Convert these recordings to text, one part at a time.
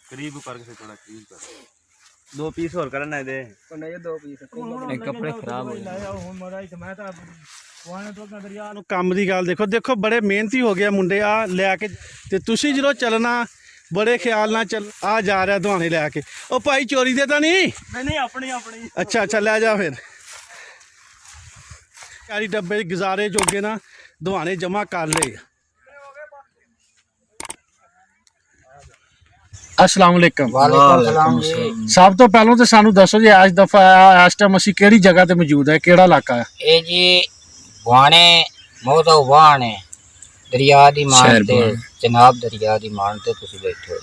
करीब करके थोड़ा करीब कर 2 पीस और करना दे नहीं 2 पीस कपड़े खराब हो ਨੂੰ ਕੰਮ ਦੀ ਗੱਲ ਦੇਖੋ ਦੇਖੋ ਬੜੇ ਮਿਹਨਤੀ ਹੋ ਗਿਆ ਮੁੰਡੇ ਆ ਲੈ ਕੇ ਤੇ ਤੁਸੀਂ ਜਦੋਂ ਚੱਲਣਾ ਬੜੇ ਖਿਆਲ ਨਾਲ ਚੱਲ ਆ ਜਾ ਰਿਹਾ ਦੁਆਣੇ ਲੈ ਕੇ ਉਹ ਭਾਈ ਚੋਰੀ ਦੇ ਤਾਂ ਨਹੀਂ नहीं अपनी अपनी ਅੱਛਾ ਅੱਛਾ ਲੈ ਜਾ ਫਿਰ ਯਾਰੀ ਡੱਬੇ ਗੁਜ਼ਾਰੇ ਜੋਗੇ ਨਾ ਦੁਆਣੇ ਜਮਾ ਕਰ ਲਏ अस्सलाम वालेकुम वालेकुम सलाम जी सब तो पहलों तो सानू दसो जी आज दफा इस टाइम असी केड़ी जगह ते मौजूद है केड़ा इलाका है ये जी वाणे मोतो वाणे दरिया दी मान ते जनाब दरिया दी मान ते तुसी बैठे हो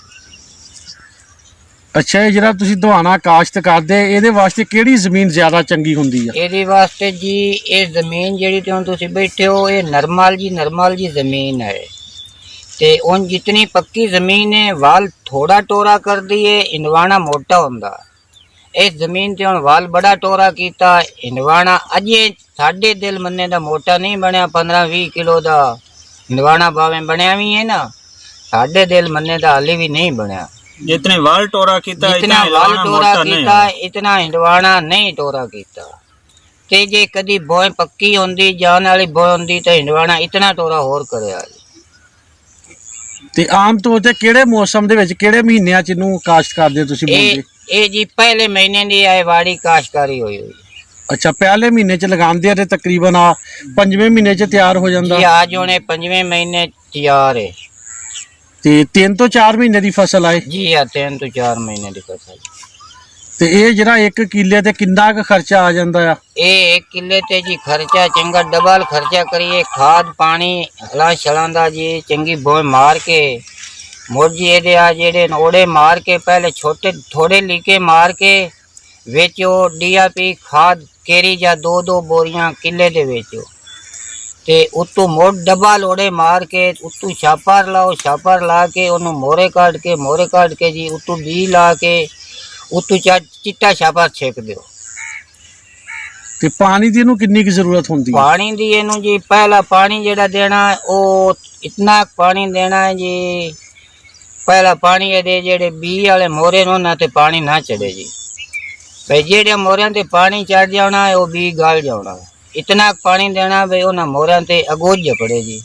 अच्छा ये जरा तुसी दुआना काश्त करदे एदे वास्ते केड़ी जमीन ज्यादा चंगी हुंदी है ਇਹਦੇ ਵਾਸਤੇ ਜੀ ਇਹ ਜ਼ਮੀਨ ਜਿਹੜੀ ਤੇ ਹੁਣ ਤੁਸੀਂ ਬੈਠੇ ਹੋ ਇਹ ਨਰਮਲ ਜੀ ਜ਼ਮੀਨ ਹੈ ਤੇ ਉਹ ਜਿਤਨੀ ਪੱਕੀ ਜ਼ਮੀਨ ਹੈ ਵਾਲ ਥੋੜਾ ਟੋਰਾ ਕਰਦੀ ਹੈ ਇਨਵਾਣਾ ਮੋਟਾ ਹੁੰਦਾ ਇਸ ਜ਼ਮੀਨ ਤੇ ਹੁਣ ਵਾਲ ਬੜਾ ਟੋਰਾ ਕੀਤਾ ਇਨਵਾਣਾ ਅਜੇ ਸਾਡੇ ਦਿਲ ਮੰਨੇ ਦਾ ਮੋਟਾ ਨਹੀਂ ਬਣਿਆ 15-20 ਕਿਲੋ ਦਾ ਇਨਵਾਣਾ ਭਾਵੇਂ ਬਣਿਆ ਵੀ ਹੈ ਨਾ ਸਾਡੇ ਦਿਲ ਮੰਨੇ ਦਾ ਹਾਲੇ ਵੀ ਨਹੀਂ ਬਣਿਆ जितने वाल टोरा कीता इतना वाल टोरा कीता इतना हिंदवाना नहीं टोरा कीता ते जे कदी बोए पक्की होंदी जान वाली बोए होंदी ते हिंदवाना इतना टोरा होर करे ਤੇ ਆਮ ਤੌਰ ਤੇ ਕਿਹੜੇ ਮੌਸਮ ਦੇ ਵਿੱਚ ਕਿਹੜੇ ਮਹੀਨਿਆਂ ਚ ਇਹਨੂੰ ਕਾਸ਼ਤ ਕਰਦੇ ਤੁਸੀਂ ਬੋਲਦੇ ਇਹ ਜੀ ਪਹਿਲੇ ਮਹੀਨੇ ਦੀ ਆਏ ਵਾੜੀ ਕਾਸ਼ਤਕਾਰੀ ਹੋਈ ਅੱਛਾ ਪਹਿਲੇ ਮਹੀਨੇ ਚ ਲਗਾਉਂਦੇ ਆ ਤੇ ਤਕਰੀਬਨ ਆ 5ਵੇਂ ਮਹੀਨੇ ਚ ਤਿਆਰ ਹੋ ਜਾਂਦਾ ਜੀ आज होने 5वें महीने तैयार है ਤੇ 3 ਤੋਂ 4 ਮਹੀਨੇ ਦੀ ਫਸਲ ਆਏ जी हाँ 3 तो 4 महीने की फसल ਤੇ ਇਹ ਜਿਹੜਾ 1 ਕਿੱਲੇ ਤੇ ਕਿੰਨਾ ਕੁ ਖਰਚਾ ਆ ਜਾਂਦਾ ਆ ये 1 किले ते जी खर्चा चंगा डबल खर्चा करिए खाद पानी हला छलांदा जी चंगी बोए मार के मोरजी एदे आ जेड़े ओड़े मार के पहले छोटे थोड़े लीके मार के वेचो DAP खाद केरी जा 2-2 बोरियां किले दे वेचो ते उतों मोड़ डब्बा लोड़े मार के उतों छापर लाओ छापर ला के ओनू मोरे काट के जी उतों बी ला के उतों चिट्टा छापर छेक दो ਤੇ ਪਾਣੀ ਦੀ ਇਹਨੂੰ ਕਿੰਨੀ ਕੁ ਜ਼ਰੂਰਤ ਹੁੰਦੀ ਹੈ पानी दी एनू जी पहला पानी जेड़ा देना है ओ इतना पानी देना है जी पहला पानी ये जेड़े बी वाले मोरे नो ना ते पानी ना चढ़े जी भाई जेड़े मोरियां ते पानी चढ़ जाना है वो बी गल जाना है इतना पानी देना भाई उन्हें मोरियां ते अगोज पड़े जी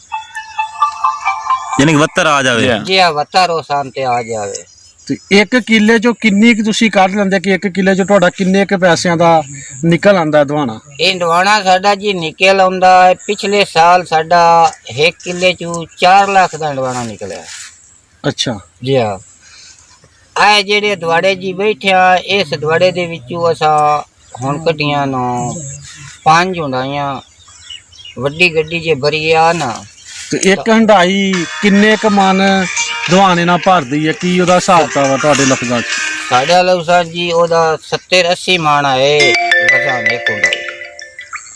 यानी वत्तर आ जावे जी हाँ वत्ता रोसान ते आ जावे ਤੇ 1 ਕਿੱਲੇ ਚੋਂ ਕਿੰਨੀ ਕੁ ਤੁਸੀਂ ਕੱਢ ਲੈਂਦੇ ਕਿ 1 ਕਿੱਲੇ ਚੋਂ ਤੁਹਾਡਾ ਕਿੰਨੇ ਕੁ ਪੈਸਿਆਂ ਦਾ ਨਿਕਲ ਆਂਦਾ ਦਵਾਣਾ ਇਹ ਦਵਾਣਾ ਸਾਡਾ ਜੀ ਨਿਕਲ ਆਉਂਦਾ ਹੈ ਪਿਛਲੇ ਸਾਲ ਸਾਡਾ 1 ਕਿੱਲੇ ਚੋਂ 4 ਲੱਖ ਦਾ ਦਵਾਣਾ ਨਿਕਲਿਆ ਅੱਛਾ ਜੀ ਹਾਂ ਆਏ ਜਿਹੜੇ ਦਵਾੜੇ ਜੀ ਬੈਠਿਆ ਇਸ ਦਵਾੜੇ ਦੇ ਵਿੱਚੋਂ ਅਸਾਂ ਹੁਣ ਕੱਢੀਆਂ ਨੂੰ 5 ਹੁੰਡਾਈਆਂ ਵੱਡੀ ਗੱਡੀ ਜੇ ਭਰੀ ਆ ਨਾ ਤੇ ਇੱਕ ਹੰਡਾਈ ਕਿੰਨੇ ਕ ਮਨ ਦਵਾਣੇ ਨਾਲ ਭਰਦੀ ਹੈ ਕੀ ਉਹਦਾ ਹਿਸਾਬ ਵਾ ਤੁਹਾਡੇ ਲਫ਼ਜ਼ਾਂ 'ਚ ਸਾਡਾ ਲਵਸਾਨ ਜੀ ਉਹਦਾ 70-80 ਮਾਣ ਆਏ ਬਸਾਂ ਇੱਕ ਹੁੰਦਾ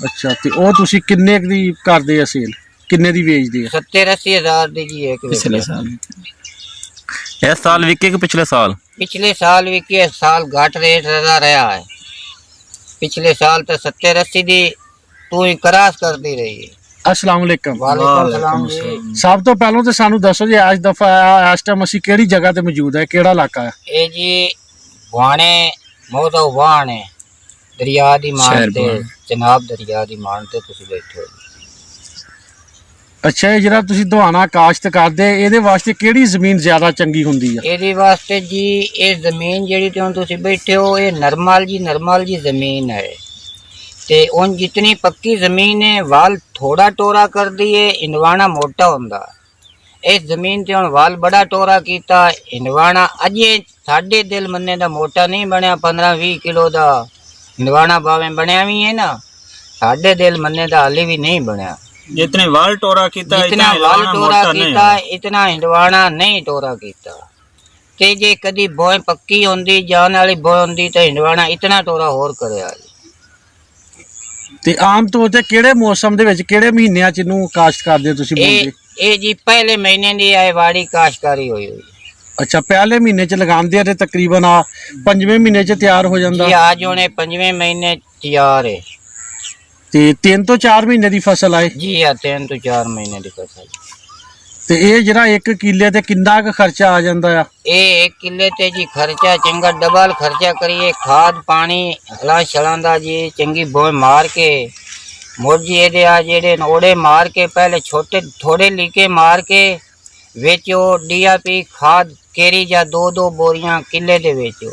ਅੱਛਾ ਤੇ ਉਹ ਤੁਸੀਂ ਕਿੰਨੇ ਕੁ ਦੀ ਕਰਦੇ ਆ ਸੇਲ ਕਿੰਨੇ ਦੀ ਵੇਚਦੇ ਆ 70-80 ਹਜ਼ਾਰ ਦੀ ਜੀ ਇੱਕ पिछले साल इस साल विके के पिछले साल पिछले साल भी के साल घाट रेट रहा है पिछले साल तो 70-80 दी तू ही करास करती रही है अस्सलाम वालेकुम वालेकुम सलाम जी ਸਭ ਤੋਂ ਪਹਿਲਾਂ ਤੇ ਸਾਨੂੰ ਦੱਸੋ ਜੀ ਅੱਜ ਦਫਾ ਇਸ ਟਾਈਮ ਅਸੀਂ ਕਿਹੜੀ ਜਗ੍ਹਾ ਤੇ ਮੌਜੂਦ ਹੈ ਕਿਹੜਾ ਇਲਾਕਾ ਹੈ ਇਹ ਜੀ ਵਾਣੇ ਮੋਤੋ ਵਾਣੇ ਦਰਿਆ ਦੀ ਮਾਨ ਤੇ ਜਨਾਬ ਦਰਿਆ ਦੀ ਮਾਨ ਤੇ ਤੁਸੀਂ ਬੈਠੇ ਹੋ ਅੱਛਾ ਇਹ ਜਿਹੜਾ ਤੁਸੀਂ ਦੁਆਨਾ ਕਾਸ਼ਤ ਕਰਦੇ ਇਹਦੇ ਵਾਸਤੇ ਕਿਹੜੀ ਜ਼ਮੀਨ ਜ਼ਿਆਦਾ ਚੰਗੀ ਹੁੰਦੀ ਹੈ ਇਹਦੇ ਵਾਸਤੇ ਜੀ ਇਹ ਜ਼ਮੀਨ ਜਿਹੜੀ ਤੇ ਹੁਣ ਤੁਸੀਂ ਬੈਠੇ ਹੋ ਇਹ ਨਰਮਲ ਜੀ ਜ਼ਮੀਨ ਹੈ ਤੇ ਉਹ ਜਿਤਨੀ ਪੱਕੀ ਜ਼ਮੀਨ ਹੈ ਵਾਲ ਥੋੜਾ ਟੋਰਾ ਕਰਦੀ ਹੈ ਇਨਵਾਣਾ ਮੋਟਾ ਹੁੰਦਾ ਇਸ ਜ਼ਮੀਨ ਤੇ ਹੁਣ ਵਾਲ ਬੜਾ ਟੋਰਾ ਕੀਤਾ ਇਨਵਾਣਾ ਅਜੇ ਸਾਡੇ ਦਿਲ ਮੰਨੇ ਦਾ ਮੋਟਾ ਨਹੀਂ ਬਣਿਆ 15-20 ਕਿਲੋ ਦਾ ਇਨਵਾਣਾ ਭਾਵੇਂ ਬਣਿਆ ਵੀ ਹੈ ਨਾ ਸਾਡੇ ਦਿਲ ਮੰਨੇ ਦਾ ਹਾਲੇ ਵੀ ਨਹੀਂ ਬਣਿਆ जितने वाल टोरा कीता इतना वाल टोरा कीता इतना हिंदवाना नहीं टोरा कीता ते जे कदी बोए पक्की होंदी जान वाली बोए होंदी ते हिंदवाना इतना टोरा होर करे ਤੇ ਆਮ ਤੌਰ ਤੇ ਕਿਹੜੇ ਮੌਸਮ ਦੇ ਵਿੱਚ ਕਿਹੜੇ ਮਹੀਨਿਆਂ ਚ ਇਹਨੂੰ ਕਾਸ਼ਤ ਕਰਦੇ ਤੁਸੀਂ ਬੋਲਦੇ ਇਹ ਜੀ ਪਹਿਲੇ ਮਹੀਨੇ ਦੀ ਆਏ ਵਾੜੀ ਕਾਸ਼ਤਕਾਰੀ ਹੋਈ ਅੱਛਾ ਪਹਿਲੇ ਮਹੀਨੇ ਚ ਲਗਾਉਂਦੇ ਆ ਤੇ ਤਕਰੀਬਨ ਆ 5ਵੇਂ ਮਹੀਨੇ ਚ ਤਿਆਰ ਹੋ ਜਾਂਦਾ ਜੀ आज होने 5वें महीने तैयार है ਤੇ 3 ਤੋਂ 4 ਮਹੀਨੇ ਦੀ ਫਸਲ ਆਏ जी हाँ 3 तो 4 महीने की फसल ਤੇ ਇਹ ਜਿਹੜਾ 1 ਕਿੱਲੇ ਤੇ ਕਿੰਨਾ ਕੁ ਖਰਚਾ ਆ ਜਾਂਦਾ ਆ? ਇਹ 1 ਕਿੱਲੇ ਤੇ ਜੀ ਖਰਚਾ ਚੰਗਾ ਡਬਲ ਖਰਚਾ ਕਰੀਏ, ਖਾਦ ਪਾਣੀ ਹਲਾਂ ਛਲਾਂ ਦਾ ਜੀ ਚੰਗੀ ਬੋਏ ਮਾਰ ਕੇ ਮੋਰਜੀ ਇਹਦੇ ਆ ਜਿਹੜੇ ਨੋੜੇ ਮਾਰ ਕੇ ਪਹਿਲੇ ਛੋਟੇ ਥੋੜੇ ਲੀਕੇ ਮਾਰ ਕੇ ਵੇਚੋ, ਡੀਆਪੀ ਖਾਦ ਕੇਰੀ ਜਾਂ 2-2 ਬੋਰੀਆਂ ਕਿੱਲੇ ਦੇ ਵੇਚੋ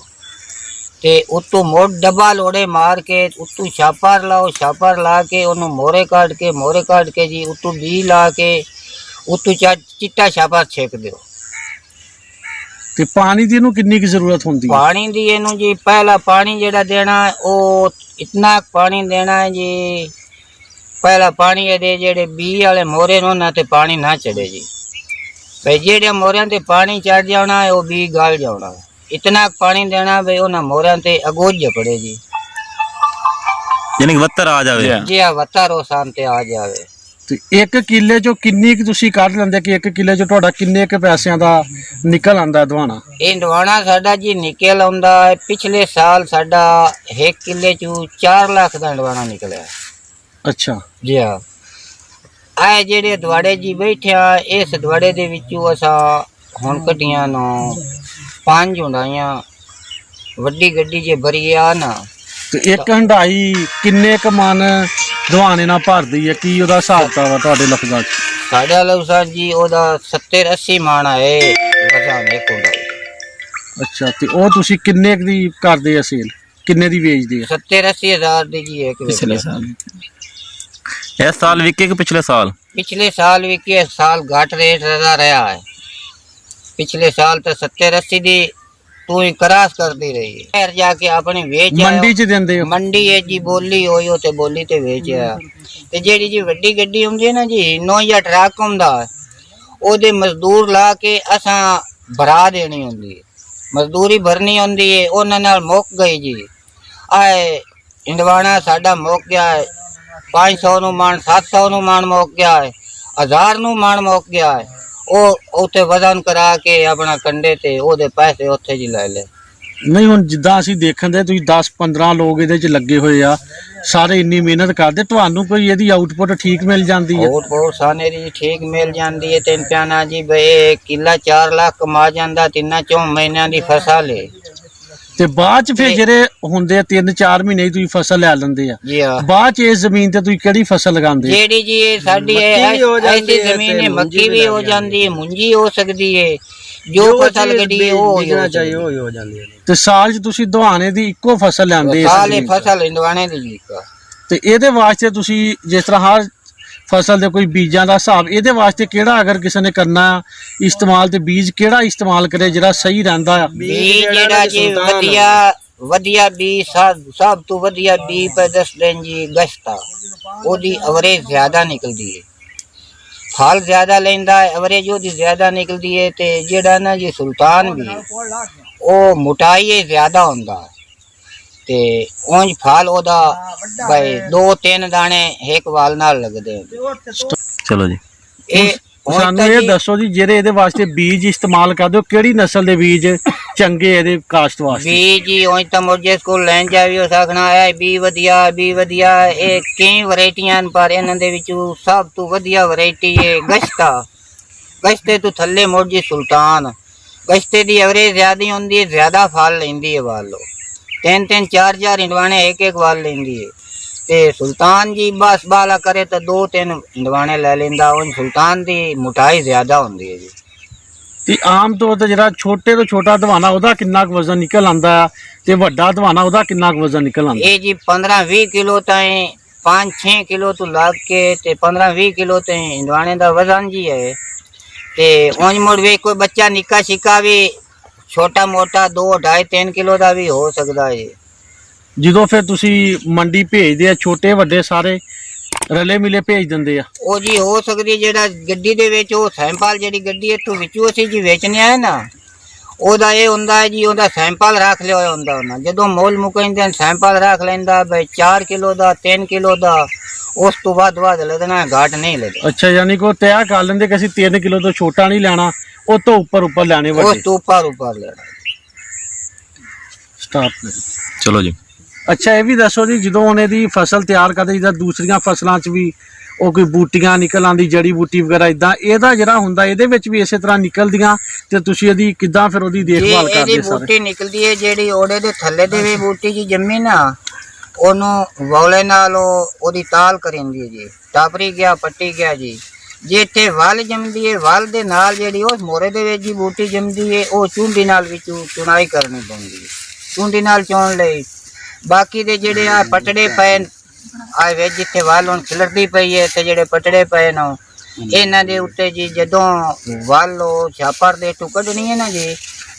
ਤੇ ਉਤੋਂ ਮੋੜ ਡੱਬਾ ਲੋੜੇ ਮਾਰ ਕੇ ਉਤੋਂ ਛਾਪਰ ਲਾਓ, ਛਾਪਰ ਲਾ ਕੇ ਉਹਨੂੰ ਮੋਰੇ ਕੱਢ ਕੇ ਜੀ ਉਤੋਂ ਬੀ ਲਾ ਕੇ ਉਤੋਂ ਚਿੱਟਾ ਛਾਪਰ ਛੇਕ ਦਿਓ। ਤੇ ਪਾਣੀ ਦੀ ਇਹਨੂੰ ਕਿੰਨੀ ਕੁ ਜ਼ਰੂਰਤ ਹੁੰਦੀ ਹੈ? ਪਾਣੀ ਦੀ ਇਹਨੂੰ ਜੀ ਪਹਿਲਾ ਪਾਣੀ ਜਿਹੜਾ ਦੇਣਾ ਉਹ ਇਤਨਾ ਪਾਣੀ ਦੇਣਾ ਹੈ ਜੀ, ਪਹਿਲਾ ਪਾਣੀ ਇਹਦੇ ਜਿਹੜੇ ਬੀ ਵਾਲੇ ਮੋਰੇ ਨੂੰ ਉਹਨਾਂ ਤੇ ਪਾਣੀ ਨਾ ਚੜੇ ਜੀ, ਬਈ ਜਿਹੜੇ ਮੋਰਿਆਂ ਤੇ ਪਾਣੀ ਚੜ ਜਾਣਾ ਉਹ ਬੀ ਗਲ ਜਾਣਾ, ਇਤਨਾ ਪਾਣੀ ਦੇਣਾ ਬਈ ਉਹਨਾਂ ਮੋਰਿਆਂ ਤੇ ਅਗੋਜ ਪੜੇ ਜੀ, ਯਾਨੀ ਕਿ ਵੱਤਰ ਆ ਜਾਵੇ। ਜੀ ਆ ਵਤਾ ਰੋਸਾਨ ਤੇ ਆ ਜਾਵੇ। ਤੇ 1 ਕਿੱਲੇ ਚੋਂ ਕਿੰਨੀ ਕੁ ਤੁਸੀਂ ਕੱਢ ਲੈਂਦੇ ਕਿ 1 ਕਿੱਲੇ ਚੋਂ ਤੁਹਾਡਾ ਕਿੰਨੇ ਕੁ ਪੈਸਿਆਂ ਦਾ ਨਿਕਲ ਆਂਦਾ ਦਵਾਣਾ? ਇਹ ਦਵਾਣਾ ਸਾਡਾ ਜੀ ਨਿਕਲ ਆਉਂਦਾ ਹੈ, ਪਿਛਲੇ ਸਾਲ ਸਾਡਾ 1 ਕਿੱਲੇ ਚੋਂ 4 ਲੱਖ ਦਾ ਦਵਾਣਾ ਨਿਕਲਿਆ। ਅੱਛਾ ਜੀ ਆ ਆਏ ਜਿਹੜੇ ਦਵਾੜੇ ਜੀ ਬੈਠਿਆ ਇਸ ਦਵਾੜੇ ਦੇ ਵਿੱਚੋਂ ਅਸਾਂ ਹੁਣ ਕੱਢੀਆਂ ਨੂੰ 5 ਹੁੰਡਾਈਆਂ ਵੱਡੀ ਗੱਡੀ ਜੇ ਭਰੀ ਆ ਨਾ। ਤੇ 1 ਹੰਡਾਈ ਕਿੰਨੇ ਕ ਮਨ ਦਵਾਣੇ ਨਾਲ ਭਰਦੀ ਹੈ? ਕੀ ਉਹਦਾ ਹਿਸਾਬ ਕਿਤਾਬ ਆ ਤੁਹਾਡੇ ਲਫ਼ਜ਼ਾਂ 'ਚ? ਸਾਡਾ ਲਵਸਾਨ ਜੀ ਉਹਦਾ 70-80 ਮਣ ਹੈ ਬਸਾਨੇ ਕੋਲ। ਅੱਛਾ, ਤੇ ਉਹ ਤੁਸੀਂ ਕਿੰਨੇ ਕੁ ਦੀ ਕਰਦੇ ਆ ਸੇਲ, ਕਿੰਨੇ ਦੀ ਵੇਚਦੇ ਆ? 70-80 ਹਜ਼ਾਰ ਦੀ ਜੀ ਇੱਕ ਪਿਛਲੇ ਸਾਲ ਇਸ ਸਾਲ ਵਿਕੇ ਕਿ ਪਿਛਲੇ ਸਾਲ? पिछले साल भी के साल घाट रेट रहा है, पिछले साल तो 70-80 दी तू ही क्रॉस कर दी रही है। फिर जाके अपनी वेच ਮੰਡੀ 'ਚ ਦਿੰਦੇ ਹੋ? मंडी है जी, बोली होई हो ते बोली ते वेच है। ते जेड़ी जी वड्डी गड्डी हुंदी है ना जी, नो या ट्रक हुंदा ओदे मजदूर ला के असां भरा देनी हुंदी है, मजदूरी भरनी हुंदी है। उन्हां नाल मुक गई जी, आए इंडवाना साडा मुक गया है 500 ਨੂੰ ਮਣ, 700 ਨੂੰ ਮਣ ਮੁੱਕ ਗਿਆ ਹੈ, 1000 ਨੂੰ ਮਣ ਮੁੱਕ ਗਿਆ ਹੈ। ਉਹ ਉੱਥੇ ਵਜ਼ਨ ਕਰਾ ਕੇ ਆਪਣਾ ਕੰਡੇ ਤੇ ਉਹਦੇ ਪੈਸੇ ਉੱਥੇ ਜੀ ਲੈ ਲੈ। ਨਹੀਂ ਹੁਣ ਜਿੱਦਾਂ ਅਸੀਂ ਦੇਖਣ ਦੇ ਤੁਸੀਂ 10-15 ਲੋਕ ਇਹਦੇ 'ਚ ਲੱਗੇ ਹੋਏ ਆ, ਸਾਰੇ ਇੰਨੀ ਮਿਹਨਤ ਕਰਦੇ, ਤੁਹਾਨੂੰ ਕੋਈ ਇਹਦੀ ਆਊਟਪੁੱਟ ਠੀਕ ਮਿਲ ਜਾਂਦੀ ਹੈ? ਆਊਟਪੁੱਟ ਸਾਨੇ ਦੀ ਠੀਕ ਮਿਲ ਜਾਂਦੀ ਹੈ। ਤਿੰਨ ਪਿਆਨਾ ਜੀ ਬਈ ਕਿੱਲਾ 4 ਲੱਖ ਕਮਾ ਜਾਂਦਾ 3-4 ਮਹੀਨਿਆਂ ਦੀ ਫਸਲ ਹੈ। ਤੇ ਬਾਅਦ 'ਚ ਫਿਰ ਜਿਹੜੇ ਹੁੰਦੇ ਆ 3-4 ਮਹੀਨੇ ਹੀ ਤੁਸੀਂ ਫਸਲ ਲੈ ਲੈਂਦੇ ਆ, ਜੀ ਹਾਂ। ਬਾਅਦ 'ਚ ਇਸ ਜ਼ਮੀਨ ਤੇ ਤੁਸੀਂ ਕਿਹੜੀ ਫਸਲ ਲਗਾਉਂਦੇ? ਜਿਹੜੀ ਜੀ ਇਹ ਸਾਡੀ ਐਸੀ ਜ਼ਮੀਨ ਹੈ, ਮੱਕੀ ਵੀ ਹੋ ਜਾਂਦੀ ਹੈ, ਮੁੰਜੀ ਹੋ ਸਕਦੀ ਹੈ, ਜੋ ਫਸਲ ਗੱਡੀ ਉਹ ਹੋ ਜਾਂਦੀ ਹੈ। ਤੇ ਸਾਲ 'ਚ ਤੁਸੀਂ ਦਵਾਣੇ ਦੀ ਇੱਕੋ ਫਸਲ ਲੈਂਦੇ? ਸਾਲ ਇਹ ਫਸਲ ਇੰਦਵਾਣੇ ਦੀ ਜੀ। ਤੇ ਇਹਦੇ ਵਾਸਤੇ ਤੁਸੀਂ ਜਿਸ ਤਰ੍ਹਾਂ ਹਰ ਫਸਲ ਦੇ ਕੋਈ ਬੀਜਾਂ ਦਾ ਹਿਸਾਬ, ਇਹਦੇ ਵਾਸਤੇ ਕਿਹੜਾ ਅਗਰ ਕਿਸੇ ਨੇ ਕਰਨਾ ਇਸਤੇਮਾਲ ਤੇ ਬੀਜ ਕਿਹੜਾ ਇਸਤੇਮਾਲ ਕਰੇ ਜਿਹੜਾ ਸਹੀ ਰਹਿੰਦਾ ਆ? ਬੀਜ ਜਿਹੜਾ ਜੀ ਵਧੀਆ ਬੀਜ ਸਭ ਤੋਂ ਵਧੀਆ ਬੀਜ ਪੈ ਦੱਸ ਦੇਣ ਜੀ ਗਸ਼ਤਾ, ਉਹਦੀ ਐਵਰੇਜ ਜ਼ਿਆਦਾ ਨਿਕਲਦੀ ਹੈ, ਫਲ ਜ਼ਿਆਦਾ ਲੈਂਦਾ ਹੈ, ਐਵਰੇਜ ਉਹਦੀ ਜ਼ਿਆਦਾ ਨਿਕਲਦੀ ਹੈ। ਤੇ ਜਿਹੜਾ ਨਾ ਜੀ ਸੁਲਤਾਨ ਵੀ ਉਹ ਮੋਟਾਈ ਜ਼ਿਆਦਾ ਹੁੰਦਾ ਤੇ ਉਂਝ ਫਲ ਉਹਦਾ ਭਾਈ 2-3 ਦਾਣੇ ਇੱਕ ਵਾਲ ਨਾਲ ਲੱਗਦੇ। ਚਲੋ ਜੀ, ਇਹ ਸਾਨੂੰ ਇਹ ਦੱਸੋ ਜੀ ਜਿਹੜੇ ਇਹਦੇ ਵਾਸਤੇ ਬੀਜ ਇਸਤੇਮਾਲ ਕਰਦੇ ਹੋ ਕਿਹੜੀ ਨਸਲ ਦੇ ਬੀਜ ਚੰਗੇ ਇਹਦੇ ਕਾਸ਼ਤ ਵਾਸਤੇ? ਬੀਜ ਜੀ ਉਂਝ ਤਾਂ ਮੁਰਜੇ ਸਕੂਲ ਲੈਣ ਜਾਵੀ ਉਹ ਆਖਣਾ ਹੈ ਬੀ ਵਧੀਆ ਇਹ ਕਈ ਵੈਰਾਈਟੀਆਂ ਪਰ ਇਹਨਾਂ ਦੇ ਵਿੱਚੋਂ ਸਭ ਤੋਂ ਵਧੀਆ ਵੈਰਾਈਟੀ ਹੈ ਗਸ਼ਤਾ। ਗਸ਼ਤੇ ਤੋਂ ਥੱਲੇ ਮੁਰਜੀ ਸੁਲਤਾਨ, ਗਸ਼ਤੇ ਦੀ ਐਵਰੇਜ ਜ਼ਿਆਦਾ ਹੁੰਦੀ ਹੈ, ਜ਼ਿਆਦਾ ਫਲ ਲੈਂਦੀ ਹੈ ਵਾਲੋ 3-3 4-4 ਇੰਡਵਾਣੇ ਇੱਕ ਵਾਲ ਲੈਂਦੀ ਹੈ। ਤੇ ਸੁਲਤਾਨ ਜੀ ਬਸ ਬਾਲਾ ਕਰੇ ਤਾਂ 2-3 ਇੰਡਵਾਣੇ ਲੈ ਲੈਂਦਾ। ਉਹ ਸੁਲਤਾਨ ਦੀ ਮੋਟਾਈ ਜ਼ਿਆਦਾ ਹੁੰਦੀ ਹੈ ਜੀ। ਤੇ ਆਮ ਤੌਰ ਤੇ ਜਿਹੜਾ ਛੋਟੇ ਤੋਂ ਛੋਟਾ ਦਵਾਨਾ ਉਹਦਾ ਕਿੰਨਾ ਕੁ ਵਜ਼ਨ ਨਿਕਲ ਆਂਦਾ ਆ ਤੇ ਵੱਡਾ ਦਵਾਨਾ ਉਹਦਾ ਕਿੰਨਾ ਕੁ ਵਜ਼ਨ ਨਿਕਲ ਆਂਦਾ? ਇਹ ਜੀ 15-20 ਕਿਲੋ ਤਾਈਂ 5-6 ਕਿਲੋ ਤੋਂ ਲੱਗ ਕੇ ਤੇ 15-20 ਕਿਲੋ ਤਾਈਂ ਇੰਡਵਾਣੇ ਦਾ ਵਜ਼ਨ ਜੀ ਹੈ। ਤੇ ਉਂਝ ਮੁੜ ਵੇ ਕੋਈ ਬੱਚਾ ਨਿੱਕਾ ਛਿੱਕਾ ਵੀ ਛੋਟਾ ਮੋਟਾ 2-2.5-3 ਕਿਲੋ ਦਾ ਵੀ ਹੋ ਸਕਦਾ ਹੈ। ਜਦੋਂ ਫਿਰ ਤੁਸੀਂ ਮੰਡੀ ਭੇਜਦੇ ਆ ਛੋਟੇ ਵੱਡੇ ਸਾਰੇ ਰਲੇ ਮਿਲੇ ਭੇਜ ਦਿੰਦੇ ਆ? ਉਹ ਜੀ ਹੋ ਸਕਦੀ ਜਿਹੜਾ ਗੱਡੀ ਦੇ ਵਿੱਚ ਉਹ ਸੈਂਪਲ ਜਿਹੜੀ ਗੱਡੀ ਇੱਥੋਂ ਵਿੱਚੋਂ ਅਸੀਂ ਜੀ ਵੇਚਣੇ ਆਏ ਨਾ ਉਹਦਾ ਇਹ ਹੁੰਦਾ ਹੈ ਜੀ ਉਹਦਾ ਸੈਂਪਲ ਰੱਖ ਲਿਆ ਹੋਇਆ ਹੁੰਦਾ ਉਹਨਾਂ, ਜਦੋਂ ਮੋਲ ਮੁਕਾਉਂਦੇ ਸੈਂਪਲ ਰੱਖ ਲੈਂਦਾ ਬਈ 4 ਕਿਲੋ ਦਾ 3 ਕਿਲੋ ਦਾ, ਉਸ ਤੋਂ ਬਾਅਦ ਲੱਗਣਾ ਘਾਟ ਨਹੀਂ ਲੱਗਦਾ। ਅੱਛਾ, ਯਾਨੀ ਕਿ ਉਹ ਤੈਅ ਕਰ ਲੈਂਦੇ ਕਿ ਅਸੀਂ 3 ਕਿਲੋ ਤੋਂ ਛੋਟਾ ਨਹੀਂ ਲੈਣਾ, ਉਹ ਤੋਂ ਉੱਪਰ ਲੈਣੇ ਵੱਡੇ? ਉਸ ਤੋਂ ਉੱਪਰ ਲੈਣਾ। ਸਟਾਪ। ਚਲੋ ਜੀ। ਅੱਛਾ ਇਹ ਵੀ ਦੱਸੋ ਜੀ, ਜਦੋਂ ਉਹਨੇ ਦੀ ਫਸਲ ਤਿਆਰ ਕਰਦੇ ਜਿੱਦਾਂ ਦੂਸਰੀਆਂ ਫਸਲਾਂ 'ਚ ਵੀ ਉਹ ਕੋਈ ਬੂਟੀਆਂ ਨਿਕਲ ਆਉਂਦੀ, ਜੜੀ ਬੂਟੀ ਵਗੈਰਾ ਇਦਾਂ, ਇਹਦਾ ਜਿਹੜਾ ਹੁੰਦਾ ਇਹਦੇ ਵਿੱਚ ਵੀ ਇਸੇ ਤਰ੍ਹਾਂ ਨਿਕਲਦੀਆਂ, ਤੇ ਤੁਸੀਂ ਇਹਦੀ ਕਿੱਦਾਂ ਫਿਰ ਉਹਦੀ ਦੇਖਭਾਲ ਜੀ ਕਰਦੇ ਇਹਦੀ ਸਾਰੇ? ਬੂਟੀ ਨਿਕਲਦੀ ਹੈ ਜਿਹੜੀ ਉਹਦੇ ਦੇ ਥੱਲੇ ਦੇ ਵੀ ਬੂਟੀ ਜੀ ਜੰਮੀ ਨਾ, ਉਹਨੂੰ ਵੌਲੇ ਨਾਲ ਉਹਦੀ ਤਾਲ ਕਰਿੰਦੀ ਹੈ ਜੀ, ਟਾਪਰੀ ਗਿਆ ਪੱਟੀ ਗਿਆ ਜੀ। ਜੇ ਇੱਥੇ ਵੱਲ ਜੰਮਦੀ ਹੈ, ਵੱਲ ਦੇ ਨਾਲ ਜਿਹੜੀ ਉਸ ਮੋਰੇ ਦੇ ਵਿੱਚ ਜੀ ਬੂਟੀ ਜੰਮਦੀ ਹੈ, ਉਹ ਚੁੰਡੀ ਨਾਲ ਵੀ ਚੁਣਾਈ ਕਰਨੀ ਪੈਂਦੀ ਹੈ, ਚੁੰਡੀ ਨਾਲ ਚੋਣ ਲਈ। ਬਾਕੀ ਦੇ ਜਿਹੜੇ ਆ ਪਟੜੇ ਪਏ ਆ ਵਿੱਚ ਜਿੱਥੇ ਵੱਲ ਹੁਣ ਖਿਲਰਦੀ ਪਈ ਹੈ, ਤੇ ਜਿਹੜੇ ਪਟੜੇ ਪਏ ਨੇ ਇਹਨਾਂ ਦੇ ਉੱਤੇ ਜੀ ਜਦੋਂ ਵੱਲ ਉਹ ਛਾਪਰ ਦੇ ਟੁ ਕੱਢਣੀ ਹੈ ਨਾ ਜੀ,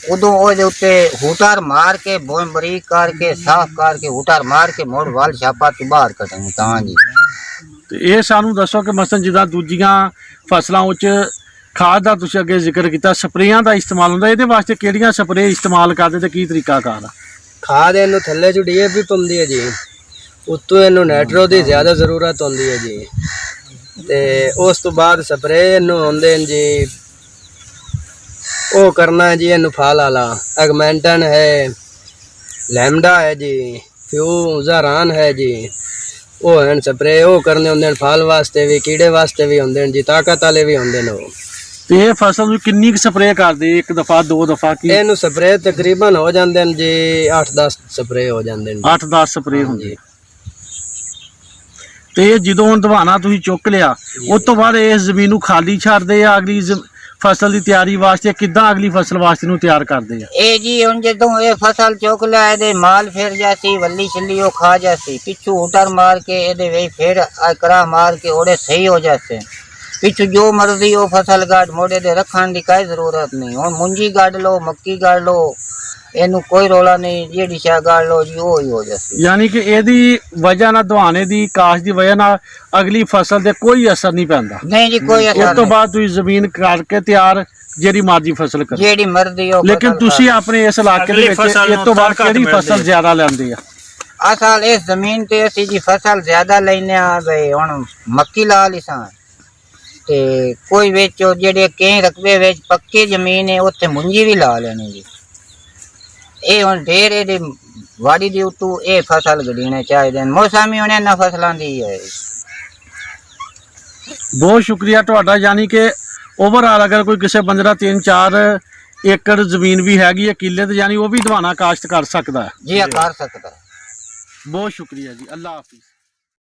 ਉਦੋਂ ਉਹਦੇ ਉੱਤੇ ਹੂਟਾਰ ਮਾਰ ਕੇ ਬੋਇ ਬਰੀਕ ਕਰਕੇ ਸਾਫ਼ ਕਰਕੇ ਹੂਟਾਰ ਮਾਰ ਕੇ ਮੋੜ ਵੱਲ ਛਾਪਾ ਤੋਂ ਬਾਹਰ ਕੱਢਣੀ ਤਾਂ ਜੀ। ਤੇ ਇਹ ਸਾਨੂੰ ਦੱਸੋ ਕਿ ਮਸਲਨ ਜਿੱਦਾਂ ਦੂਜੀਆਂ ਫਸਲਾਂ ਉੱਚ ਖਾਦ ਦਾ ਤੁਸੀਂ ਅੱਗੇ ਜ਼ਿਕਰ ਕੀਤਾ, ਸਪਰੇਆਂ ਦਾ ਇਸਤੇਮਾਲ ਹੁੰਦਾ, ਇਹਦੇ ਵਾਸਤੇ ਕਿਹੜੀਆਂ ਸਪਰੇਅ ਇਸਤੇਮਾਲ ਕਰਦੇ ਤੇ ਕੀ ਤਰੀਕਾ ਕਾਰ ਆ? ਖਾਦ ਇਹਨੂੰ ਥੱਲੇ ਚ ਡੀਏਪੀ ਪਾਉਂਦੀ ਹੈ ਜੀ, ਉੱਤੋਂ ਇਹਨੂੰ ਨਾਈਟ੍ਰੋ ਦੀ ਜ਼ਿਆਦਾ ਜ਼ਰੂਰਤ ਹੁੰਦੀ ਹੈ ਜੀ, ਤੇ ਉਸ ਤੋਂ ਬਾਅਦ ਸਪਰੇਅ ਇਹਨੂੰ ਹੁੰਦੇ ਨੇ ਜੀ, ਉਹ ਕਰਨਾ ਹੈ ਜੀ ਇਹਨੂੰ ਫਲ ਵਾਲਾ ਐਗਮੈਂਟਨ ਹੈ, ਲੈਮਡਾ ਹੈ ਜੀ, ਫਿਊਜ਼ਾਰਾਨ ਹੈ ਜੀ, ਉਹ ਹਨ ਸਪਰੇਅ ਉਹ ਕਰਨੇ ਹੁੰਦੇ ਨੇ ਫਲ ਵਾਸਤੇ ਵੀ, ਕੀੜੇ ਵਾਸਤੇ ਵੀ ਹੁੰਦੇ ਨੇ ਜੀ, ਤਾਕਤ ਵਾਲੇ ਵੀ ਹੁੰਦੇ ਨੇ ਉਹ। ਤੇ ਇਹ ਫਸਲ ਨੂੰ ਕਿੰਨੀ ਕੁ ਸਪਰੇਅ ਕਰਦੇ, ਇੱਕ ਦਫਾ ਦੋ ਦਫਾ ਕੀ? ਇਹਨੂੰ ਸਪਰੇਅ ਤਕਰੀਬਨ ਹੋ ਜਾਂਦੇ ਨੇ ਜੀ 8-10 ਸਪਰੇਅ ਹੋ ਜਾਂਦੇ ਨੇ 8-10 ਸਪਰੇਅ ਹੁੰਦੀ। ਤੇ ਇਹ ਜਦੋਂ ਹੁਣ ਦਵਾਨਾ ਤੁਸੀਂ ਚੁੱਕ ਲਿਆ, ਉਸ ਤੋਂ ਬਾਅਦ ਇਸ ਜ਼ਮੀਨ ਨੂੰ ਖਾਲੀ ਛੱਡਦੇ ਆ ਅਗਲੀ ਫਸਲ ਦੀ ਤਿਆਰੀ ਵਾਸਤੇ, ਕਿੱਦਾਂ ਅਗਲੀ ਫਸਲ ਵਾਸਤੇ ਨੂੰ ਤਿਆਰ ਕਰਦੇ ਆ? ਇਹ ਜੀ ਹੁਣ ਜਦੋਂ ਇਹ ਫਸਲ ਚੁੱਕ ਲਿਆ, ਇਹਦੇ ਮਾਲ ਫਿਰ ਜਾਤੀ ਵੱਲੀ ਛਿੱਲੀ ਉਹ ਖਾ ਜਾਤੀ, ਪਿੱਛੂ ਹੂਟਰ ਮਾਰ ਕੇ ਇਹਦੇ ਵਿੱਚ ਫਿਰ ਕਰਾ ਮਾਰ ਕੇ ਉਹਦੇ ਸਹੀ ਹੋ ਜਾते, ਪਿੱਛੂ ਜੋ ਮਰਜ਼ੀ ਉਹ ਫਸਲ ਗਾੜ ਮੋੜੇ ਦੇ ਰੱਖਣ ਦੀ ਕੋਈ ਜ਼ਰੂਰਤ ਨਹੀਂ। ਹੁਣ ਮੁੰਜੀ ਗਾੜ ਲਓ, ਮੱਕੀ ਗਾੜ ਲਓ, ਇਹਨੂੰ ਕੋਈ ਰੋਲਾ ਨਹੀਂ, ਜਿਹੜੀ ਸ਼ਾ ਗਾੜ ਲਓ ਜੀ ਉਹ ਹੀ ਹੋ ਜਾਤੀ। ਯਾਨੀ ਕਿ ਇਹਦੀ ਵਜ੍ਹਾ ਨਾਲ ਦਵਾਨੇ ਦੀ ਕਾਸ਼ ਦੀ ਵਜ੍ਹਾ ਨਾਲ ਅਗਲੀ ਫਸਲ ਤੇ ਕੋਈ ਅਸਰ ਨਹੀਂ ਪੈਂਦਾ? ਨਹੀਂ ਜੀ ਕੋਈ ਅਸਰ ਉਸ ਤੋਂ ਨਹੀਂ, ਬਾਅਦ ਤੁਸੀਂ ਜ਼ਮੀਨ ਕਰਕੇ ਤਿਆਰ ਜਿਹੜੀ ਮਰਜ਼ੀ ਫਸਲ ਕਰੋ, ਜਿਹੜੀ ਮਰਜ਼ੀ ਉਹ ਲੇਕਿਨ ਫਸਲ ਤੁਸੀਂ ਕਰ। ਆਪਣੇ ਇਸ ਇਲਾਕੇ ਦੇ ਵਿੱਚ ਇਸ ਤੋਂ ਬਾਅਦ ਕਿਹੜੀ ਫਸਲ ਜ਼ਿਆਦਾ ਲੈਂਦੇ ਆ? ਅਸਲ ਇਸ ਜ਼ਮੀਨ ਤੇ ਅਸੀਂ ਜੀ ਫਸਲ ਜ਼ਿਆਦਾ ਲੈਨੇ ਆ ਬਈ, ਹੁਣ ਮੱਕੀ ਲਾ ਲਈ ਸਾਂ, ਤੇ ਕੋਈ ਵਿੱਚ ਜਿਹੜੇ ਕਈ ਰਕਬੇ ਵਿੱਚ ਪੱਕੀ ਜ਼ਮੀਨ ਹੈ ਉੱਥੇ ਮੁੰਜੀ ਵੀ ਲਾ ਲੈਣੀ ਜੀ। ਇਹ ਹੁਣ ਢੇਰ ਇਹਦੇ ਵਾੜੀ ਦੇ ਉੱਤੋਂ ਇਹ ਫਸਲ ਗੜੀਣੇ ਚਾਹੀਦੇ ਨੇ, ਮੌਸਮੀ ਹੁਣ ਇਹਨਾਂ ਫਸਲਾਂ ਦੀ ਹੈ। ਬਹੁਤ ਸ਼ੁਕਰੀਆ ਤੁਹਾਡਾ। ਯਾਨੀ ਕਿ ਓਵਰਆਲ ਅਗਰ ਕੋਈ ਕਿਸੇ ਬੰਦੇ ਦਾ 3-4 ਏਕੜ ਜ਼ਮੀਨ ਵੀ ਹੈਗੀ ਹੈ ਕਿੱਲੇ ਤੇ, ਯਾਨੀ ਉਹ ਵੀ ਦਵਾਨਾ ਕਾਸ਼ਤ ਕਰ ਸਕਦਾ ਹੈ ਜੀ ਕਰ ਸਕਦਾ। ਬਹੁਤ ਸ਼ੁਕਰੀਆ ਜੀ, ਅੱਲਾ ਹਾਫਿਜ਼।